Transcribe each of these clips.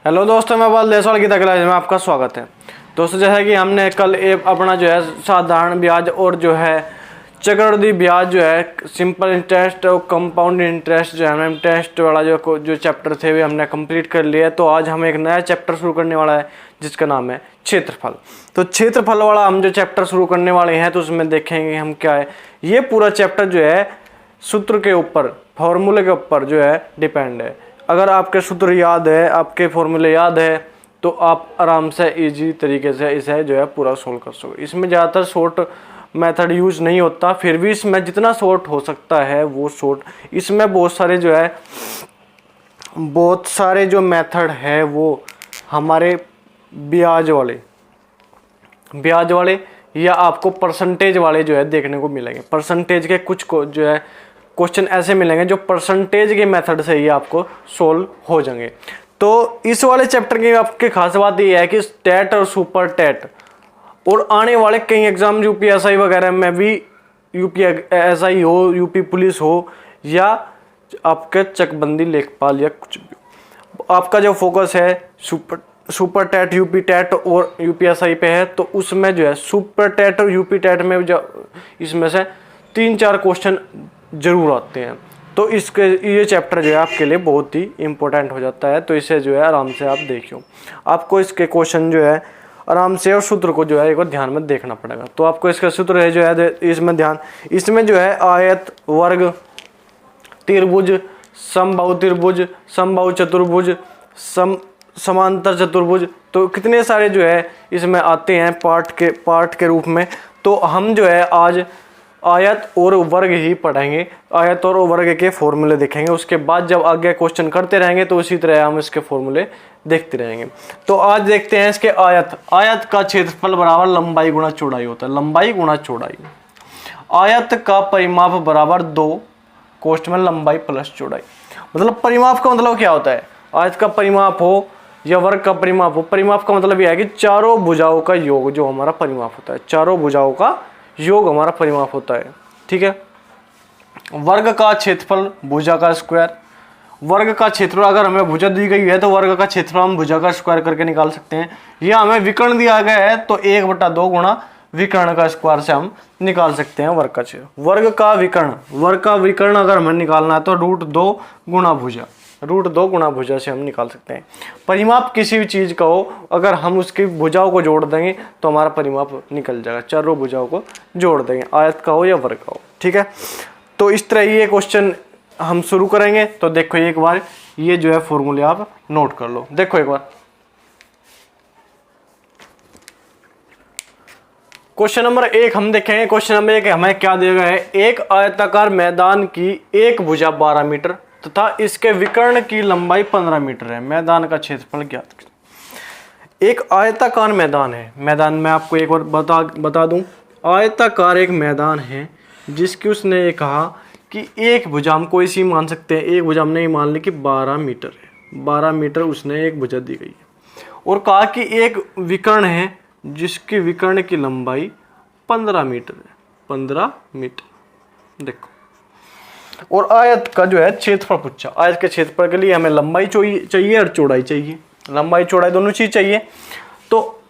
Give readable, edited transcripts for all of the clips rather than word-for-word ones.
Hello दोस्तों, मैं बाल देसवाल की क्लास में आपका स्वागत है। दोस्तों, जैसा कि हमने कल अपना जो है साधारण ब्याज और जो है चक्रवृद्धि ब्याज जो है सिंपल इंटरेस्ट और कंपाउंड इंटरेस्ट जो है हमने इंटरेस्ट वाला जो चैप्टर थे वे हमने कंप्लीट कर लिया है। तो आज हम एक नया चैप्टर शुरू करने वाला है जिसका नाम है क्षेत्रफल। तो क्षेत्रफल वाला हम जो चैप्टर शुरू करने वाले हैं तो उसमें देखेंगे हम क्या है। ये पूरा चैप्टर जो है सूत्र के ऊपर, फॉर्मूले के ऊपर जो है डिपेंड है। अगर आपके सूत्र याद है, आपके फॉर्मूले याद है, तो आप आराम से इजी तरीके से इसे जो है पूरा सोल्व कर सकोगे। इसमें ज़्यादातर शॉर्ट मेथड यूज नहीं होता, फिर भी इसमें जितना शॉर्ट हो सकता है वो शॉर्ट। इसमें बहुत सारे जो मेथड है वो हमारे ब्याज वाले या आपको परसेंटेज वाले जो है देखने को मिलेंगे। परसेंटेज के कुछ को जो है क्वेश्चन ऐसे मिलेंगे जो परसेंटेज के मेथड से ही आपको सोल्व हो जाएंगे। तो इस वाले चैप्टर की आपकी खास बात ये है कि टेट और सुपर टेट और आने वाले कई एग्जाम यूपीएसआई वगैरह में भी, यूपीएसआई हो, यूपी पुलिस हो या आपके चकबंदी लेखपाल या कुछ भी, आपका जो फोकस है सुपर टेट, यूपी टेट और यूपीएसआई पे है। तो उसमें जो है सुपर टेट और यूपी टेट में जो इसमें से 3-4 क्वेश्चन जरूर आते हैं। तो ये चैप्टर जो है आपके लिए बहुत ही इंपॉर्टेंट हो जाता है। तो इसे जो है आराम से आप देखियो। आपको इसके क्वेश्चन जो है आराम से और सूत्र को जो है एक बार ध्यान में देखना पड़ेगा। तो आपको इसका सूत्र है जो है इसमें जो है आयत, वर्ग, त्रिभुज, समबाहु त्रिभुज, समबाहु चतुर्भुज, समांतर चतुर्भुज, तो कितने सारे जो है इसमें आते हैं पार्ट के रूप में। तो हम जो है आज आयत और वर्ग ही पढ़ेंगे, आयत और वर्ग के फॉर्मूले देखेंगे। उसके बाद जब आगे क्वेश्चन करते रहेंगे तो उसी तरह हम इसके फॉर्मूले देखते रहेंगे। तो आज देखते हैं इसके आयत का क्षेत्रफल बराबर लंबाई गुणा चौड़ाई होता है। लंबाई गुणा चौड़ाई, आयत का परिमाप बराबर 2 कोष्ठ में लंबाई प्लस चौड़ाई। मतलब परिमाप का मतलब क्या होता है? आयत का परिमाप हो या वर्ग का परिमाप हो, परिमाप का मतलब यह है कि चारों भुजाओं का योग जो हमारा परिमाप होता है, चारों भुजाओं का योग हमारा परिमाप होता है। ठीक है। वर्ग का क्षेत्रफल भुजा का स्क्वायर, वर्ग का क्षेत्रफल अगर हमें भुजा दी गई है तो वर्ग का क्षेत्रफल हम भुजा का स्क्वायर करके निकाल सकते हैं। या हमें विकर्ण दिया गया है तो 1/2 गुणा विकर्ण का स्क्वायर से हम निकाल सकते हैं वर्ग का क्षेत्र। वर्ग का विकर्ण अगर हमें निकालना है तो √2 गुणा भुजा से हम निकाल सकते हैं। परिमाप किसी भी चीज का हो, अगर हम उसकी भुजाओं को जोड़ देंगे तो हमारा परिमाप निकल जाएगा। चारों भुजाओं को जोड़ देंगे, आयत का हो या वर्ग का हो। ठीक है। तो इस तरह ये क्वेश्चन हम शुरू करेंगे। तो देखो एक बार ये जो है फॉर्मूले आप नोट कर लो। देखो एक बार क्वेश्चन नंबर 1 हम देखेंगे। क्वेश्चन नंबर 1 हमें क्या दिया गया है? एक आयताकार मैदान की एक भुजा 12 मीटर तथा इसके विकर्ण की लंबाई 15 मीटर है। मैदान का क्षेत्रफल ज्ञात करें। एक आयताकार मैदान है। मैदान में आपको एक बार बता दूं, आयताकार एक मैदान है जिसकी उसने ये कहा कि एक भुजा, हम कोई सी मान सकते हैं, एक भुजा हमने ये मान ली कि 12 मीटर है। 12 मीटर उसने एक भुजा दी गई है और कहा कि एक विकर्ण है जिसकी विकर्ण की लंबाई 15 मीटर है। 15 मीटर। देखो, और आयत का जो है क्षेत्रफल पूछा। आयत के क्षेत्रफल के लिए हमें लंबाई चाहिए और चौड़ाई चाहिए। लंबाई चौड़ाई दोनों चीज चाहिए। तो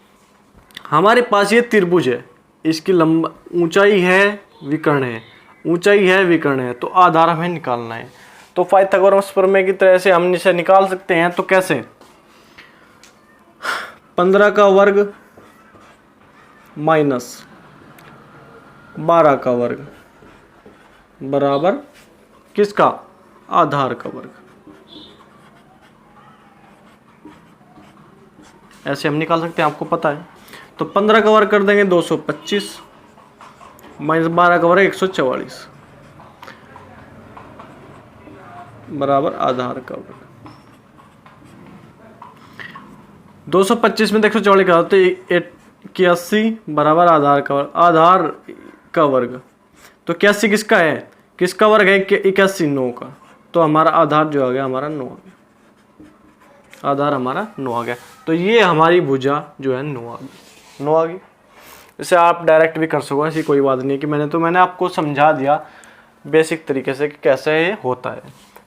हमारे पास ये त्रिभुज है, इसकी ऊंचाई है, विकर्ण है, ऊंचाई है, विकर्ण है, तो आधार हमें निकालना है। तो पाइथागोरस प्रमेय की तरह से हम इसे निकाल सकते हैं। तो कैसे? 15 का वर्ग माइनस 12 का वर्ग बराबर किसका? आधार का वर्ग। ऐसे हम निकाल सकते हैं, आपको पता है। तो 15 का वर्ग कर देंगे 225 माइनस 12 का वर्ग 144 बराबर आधार का वर्ग। 225 में 144 का होता है 81 बराबर आधार का वर्ग। आधार का वर्ग तो 81 किसका है? किसका वर्ग है? 81 9 का। तो हमारा आधार जो आ गया हमारा 9 आ गया। आधार हमारा 9 आ गया। तो ये हमारी भुजा जो है 9 आ गई। इसे आप डायरेक्ट भी कर सको, ऐसी कोई बात नहीं कि मैंने आपको समझा दिया बेसिक तरीके से कि कैसे ये होता है।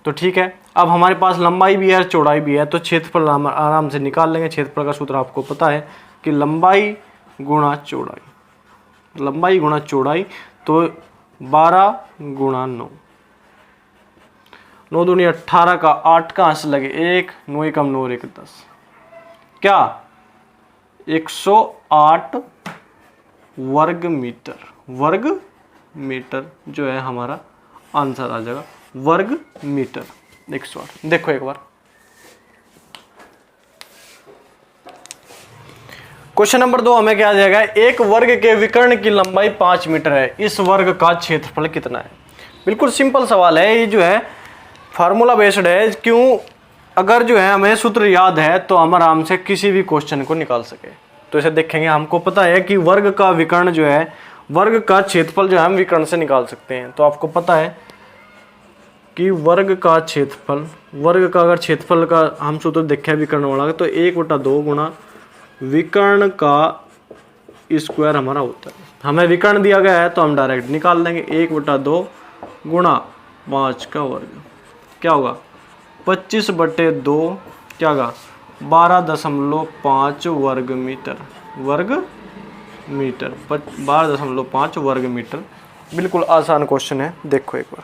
तो ठीक है, अब हमारे पास लंबाई भी है चौड़ाई भी है, तो क्षेत्रफल आराम से निकाल लेंगे। क्षेत्रफल का सूत्र आपको पता है कि लंबाई गुणा चौड़ाई, लंबाई गुणा चौड़ाई, तो 12 गुणा 9, 9 दूनी 18 का 8 का अंश लगे 1, 9 कम 9 1 10, क्या 108 वर्ग मीटर, वर्ग मीटर जो है हमारा आंसर आ जाएगा, वर्ग मीटर 108। देखो एक बार क्वेश्चन नंबर 2 हमें क्या दिया गया है, एक वर्ग के विकर्ण की लंबाई 5 मीटर है, इस वर्ग का क्षेत्रफल कितना है। बिल्कुल सिंपल सवाल है, ये जो है फार्मूला बेस्ड है। क्यों, अगर जो है हमें सूत्र याद है तो हम आराम से किसी भी क्वेश्चन को निकाल सके। तो इसे देखेंगे, हमको पता है कि वर्ग का विकर्ण जो है, वर्ग का क्षेत्रफल जो है हम विकर्ण से निकाल सकते हैं। तो आपको पता है कि वर्ग का क्षेत्रफल, वर्ग का अगर क्षेत्रफल का हम सूत्र देखें विकर्ण वाला, तो 1/2 गुणा विकर्ण का स्क्वायर हमारा होता है। हमें विकर्ण दिया गया है तो हम डायरेक्ट निकाल देंगे, 1/2 गुणा 5 का वर्ग, क्या होगा 25/2, क्या होगा 12.5 वर्ग मीटर, वर्ग मीटर 12.5 वर्ग मीटर। बिल्कुल आसान क्वेश्चन है, देखो एक बार।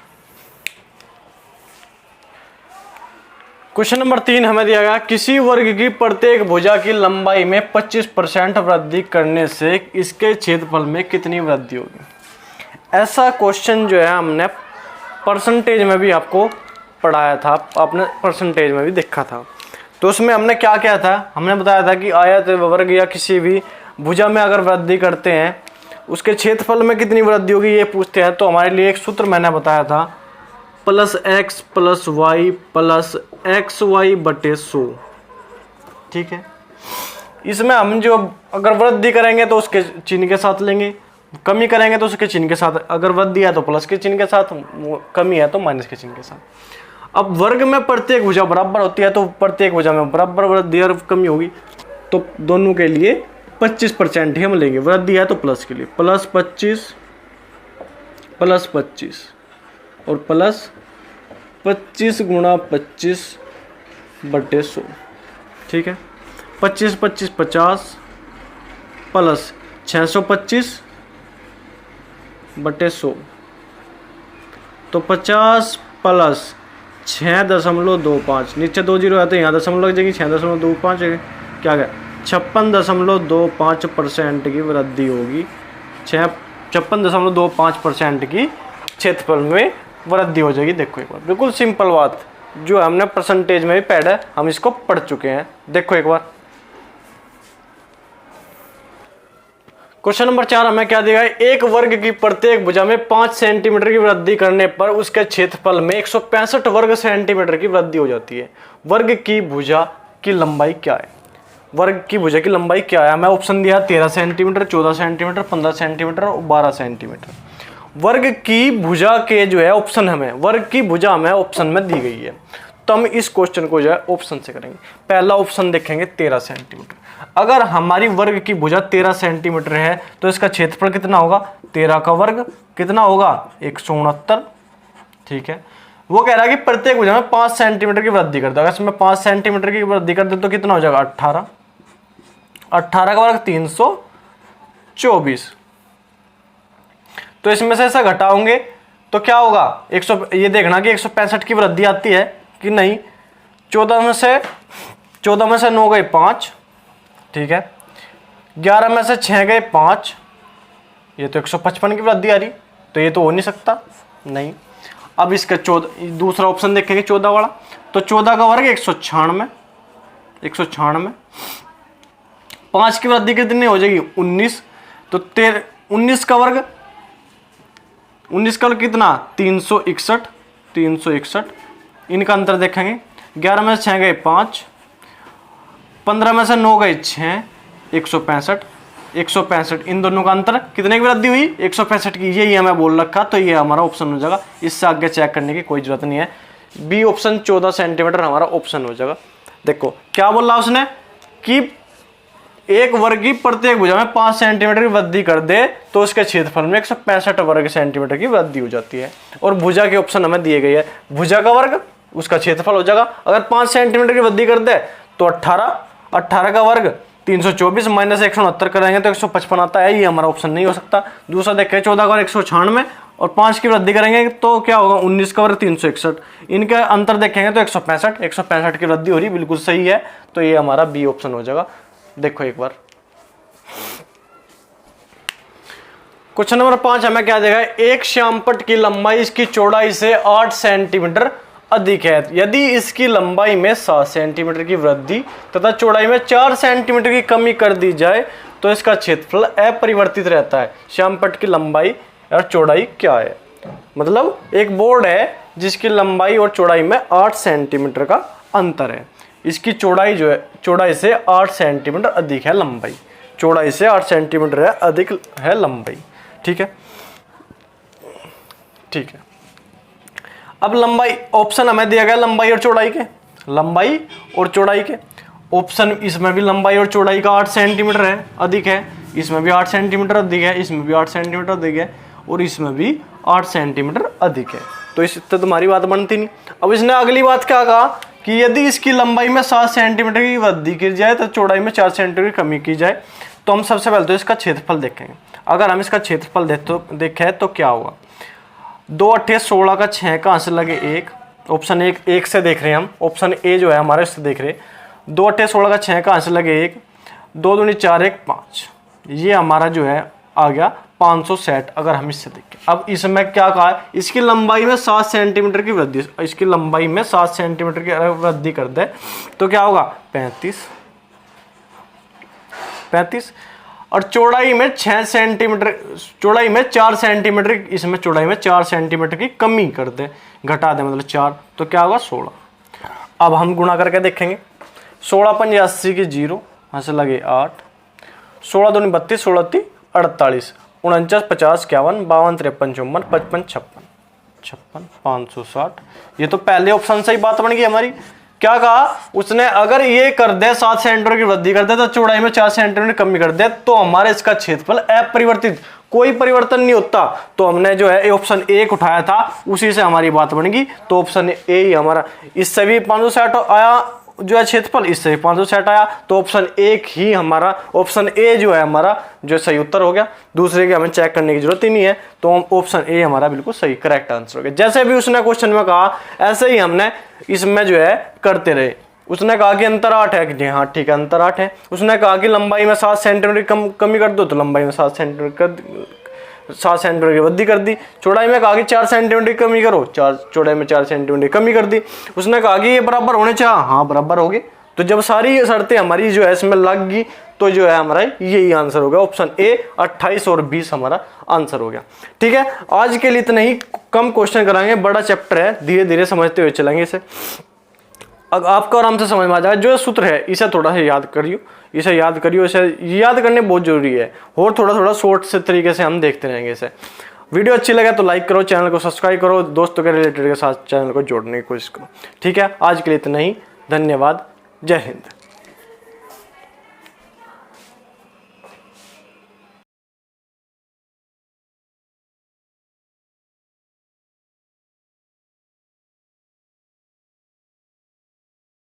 क्वेश्चन नंबर 3 हमें दिया गया, किसी वर्ग की प्रत्येक भुजा की लंबाई में 25% वृद्धि करने से इसके क्षेत्रफल में कितनी वृद्धि होगी। ऐसा क्वेश्चन जो है हमने परसेंटेज में भी आपको पढ़ाया था, आपने परसेंटेज में भी देखा था। तो उसमें हमने क्या किया था, हमने बताया था कि आयत वर्ग या किसी भी भुजा में अगर वृद्धि करते हैं उसके क्षेत्रफल में कितनी वृद्धि होगी ये पूछते हैं। तो हमारे लिए एक सूत्र मैंने बताया था, +x + y + xy/100, ठीक है। इसमें हम जो अगर वृद्धि करेंगे तो उसके चिन्ह के साथ लेंगे, कमी करेंगे तो उसके चिन्ह के साथ, अगर वृद्धि है तो प्लस के चिन्ह के साथ, कमी है तो माइनस के चिन्ह के साथ। अब वर्ग में प्रत्येक भुजा बराबर होती है तो प्रत्येक भुजा में बराबर वृद्धि और कमी होगी, तो दोनों के लिए 25% ही हम लेंगे। वृद्धि है तो प्लस के लिए +25 +25 और +25 गुणा 25/100, ठीक है। 25 25 50 प्लस 625/100, तो 50 प्लस 6.25, नीचे 2 जीरो आते हैं, यहाँ दशमलव लग जाएगी, 6.25 क्या गया 56.25% की वृद्धि होगी, 56.25% की क्षेत्रफल में वृद्धि हो जाएगी। देखो एक बार, बिल्कुल सिंपल बात जो हमने परसेंटेज में भी पढ़ा है, हम इसको पढ़ चुके हैं। देखो एक बार क्वेश्चन नंबर 4 हमें क्या दिया है, एक वर्ग की प्रत्येक भुजा में 5 सेंटीमीटर की वृद्धि करने पर उसके क्षेत्रफल में 165 वर्ग सेंटीमीटर की वृद्धि हो जाती है। वर्ग की भुजा की लंबाई क्या है, वर्ग की भुजा की लंबाई क्या है। हमें ऑप्शन दिया 13 सेंटीमीटर, 14 सेंटीमीटर, 15 सेंटीमीटर और 12 सेंटीमीटर। वर्ग की भुजा के जो है ऑप्शन, हमें वर्ग की भुजा हमें ऑप्शन में दी गई है, तो हम इस क्वेश्चन को जो है ऑप्शन से करेंगे। पहला ऑप्शन देखेंगे 13 सेंटीमीटर। अगर हमारी वर्ग की भुजा 13 सेंटीमीटर है तो इसका क्षेत्रफल कितना होगा, 13 का वर्ग कितना होगा 169, ठीक है। वो कह रहा है कि प्रत्येक भुजा में 5 सेंटीमीटर की वृद्धि कर दो। अगर इसमें 5 सेंटीमीटर की वृद्धि कर दे तो कितना हो जाएगा 18, 18 का वर्ग 324। तो इसमें से ऐसा घटाओगे तो क्या होगा 100, ये देखना कि 165 की वृद्धि आती है कि नहीं। 14 में से 9 गए 5, ठीक है। 11 में से 6 गए 5, ये तो 155 की वृद्धि आ रही, तो ये तो हो नहीं सकता, नहीं। अब इसका दूसरा ऑप्शन देखेंगे 14 वाला, तो 14 का वर्ग 196, 5 की वृद्धि कितनी हो जाएगी 19, तो 19 का वर्ग कितना 361। इनका अंतर देखेंगे, 11 में से 6 गए 5, 15 में से 9 गए 6, 165। इन दोनों का अंतर कितने की वृद्धि हुई 165 की, यही हमें बोल रखा, तो ये हमारा ऑप्शन हो जाएगा। इससे आगे चेक करने की कोई जरूरत नहीं है, बी ऑप्शन 14 सेंटीमीटर हमारा ऑप्शन हो जाएगा। देखो क्या बोल रहा उसने कि एक वर्ग की प्रत्येक भुजा में 5 सेंटीमीटर की वृद्धि कर दे तो उसके क्षेत्रफल में 165 वर्ग सेंटीमीटर की वृद्धि हो जाती है। और भुजा के ऑप्शन हमें दिए गए हैं, भुजा का वर्ग उसका क्षेत्रफल हो जाएगा। अगर 5 सेंटीमीटर की वृद्धि कर दे तो 18 का वर्ग 324 माइनस 169 करेंगे तो 155 आता है, ये हमारा ऑप्शन नहीं हो सकता। दूसरा देखें 14 का वर्ग 196 और 5 की वृद्धि करेंगे तो क्या होगा 19 का वर्ग 361, इनका अंतर देखेंगे तो 165 की वृद्धि हो रही, बिल्कुल सही है। तो ये हमारा बी ऑप्शन हो जाएगा। देखो एक बार क्वेश्चन नंबर 5 हमें क्या देगा, एक श्यामपट्ट की लंबाई इसकी चौड़ाई से 8 सेंटीमीटर अधिक है, यदि इसकी लंबाई में 7 सेंटीमीटर की वृद्धि तथा चौड़ाई में 4 सेंटीमीटर की कमी कर दी जाए तो इसका क्षेत्रफल अपरिवर्तित रहता है। श्यामपट्ट की लंबाई और चौड़ाई क्या है, मतलब एक बोर्ड है जिसकी लंबाई और चौड़ाई में 8 सेंटीमीटर का अंतर है, इसकी चौड़ाई जो है चौड़ाई से 8 सेंटीमीटर अधिक है लंबाई, चौड़ाई से 8 सेंटीमीटर है अधिक है लंबाई। ठीक है, ठीक है। अब लंबाई ऑप्शन हमें दिया गया लंबाई और चौड़ाई के, लंबाई और चौड़ाई के ऑप्शन, इसमें भी लंबाई और चौड़ाई का 8 सेंटीमीटर है अधिक है, इसमें भी 8 सेंटीमीटर अधिक है, इसमें भी 8 सेंटीमीटर अधिक है और इसमें भी 8 सेंटीमीटर अधिक है। तो इससे तुम्हारी बात बनती नहीं। अब इसने अगली बात क्या कहा कि यदि इसकी लंबाई में 7 सेंटीमीटर की वृद्धि की जाए तो चौड़ाई में 4 सेंटीमीटर की कमी की जाए। तो हम सबसे पहले तो इसका क्षेत्रफल देखेंगे। अगर हम इसका क्षेत्रफल देखें तो क्या होगा, 2 8 16 का 6 कहाँ से लगे 1, ऑप्शन 1 से देख रहे हैं हम, ऑप्शन ए जो है हमारे इससे देख रहे हैं। 2 8 16 का 6 कहाँ से लगे 1, 2 दूनी 4 1 5, ये हमारा जो है आ गया 560। अगर हम इससे देखें, अब इसमें क्या कहा, इसकी लंबाई में 7 सेंटीमीटर की वृद्धि, इसकी लंबाई में 7 सेंटीमीटर की वृद्धि कर दे तो क्या होगा 35 और चौड़ाई में 6 सेंटीमीटर, चौड़ाई में 4 सेंटीमीटर, इसमें चौड़ाई में 4 सेंटीमीटर की कमी कर दे, घटा दे मतलब 4, तो क्या होगा 16। अब हम गुणा करके देखेंगे, 16 5 80 की 0, यहाँ से लगे 8, 16 दूनी 32, 16 3 48, 49 50 51 52 53 54 55 56 560। ये तो पहले ऑप्शन से ही बात बन गई हमारी। क्या कहा उसने, अगर ये कर दे 7 सेंटीमीटर की वृद्धि कर दे तो चौड़ाई में 4 सेंटीमीटर कमी कर दे तो हमारे इसका क्षेत्रफल अपरिवर्तित, कोई परिवर्तन नहीं होता। तो हमने जो है ऑप्शन ए उठाया था, उसी से हमारी बात बन गई। तो ऑप्शन ए ही हमारा, इससे भी 560 आया जो है क्षेत्रफल, इससे 560 आया, तो ऑप्शन एक ही हमारा, ऑप्शन ए जो है हमारा जो सही उत्तर हो गया। दूसरे के हमें चेक करने की जरूरत ही नहीं है, तो ऑप्शन ए हमारा बिल्कुल सही करेक्ट आंसर हो गया। जैसे भी उसने क्वेश्चन में कहा ऐसे ही हमने इसमें जो है करते रहे। उसने कहा कि अंतर 8 है, जी हाँ ठीक है अंतर 8 है। उसने कहा कि लंबाई में 7 सेंटीमीटर कमी कर दो, तो लंबाई में 7 सेंटीमीटर की वृद्धि कर दी। चौड़ाई में कहा कि 4 सेंटीमीटर की कमी करो, चौड़ाई में 4 सेंटीमीटर की कमी कर दी। उसने कहा कि ये बराबर होने चाहिए, हाँ बराबर हो गए। तो जब सारी शर्तें हमारी जो है इसमें लग गई तो जो है हमारा यही आंसर हो गया, ऑप्शन ए 28 और 20 हमारा आंसर हो गया। ठीक है, आज के लिए इतना ही, कम क्वेश्चन कराएंगे, बड़ा चैप्टर है, धीरे धीरे समझते हुए चलेंगे इसे। अब आपको आराम से समझ में आ जाए, जो सूत्र है इसे थोड़ा सा याद करियो, इसे याद करने बहुत जरूरी है, और थोड़ा थोड़ा शॉर्ट से तरीके से हम देखते रहेंगे इसे। वीडियो अच्छी लगे तो लाइक करो, चैनल को सब्सक्राइब करो, दोस्तों के रिलेटेड के साथ चैनल को जोड़ने की कोशिश करो। ठीक है, आज के लिए इतना ही, धन्यवाद, जय हिंद।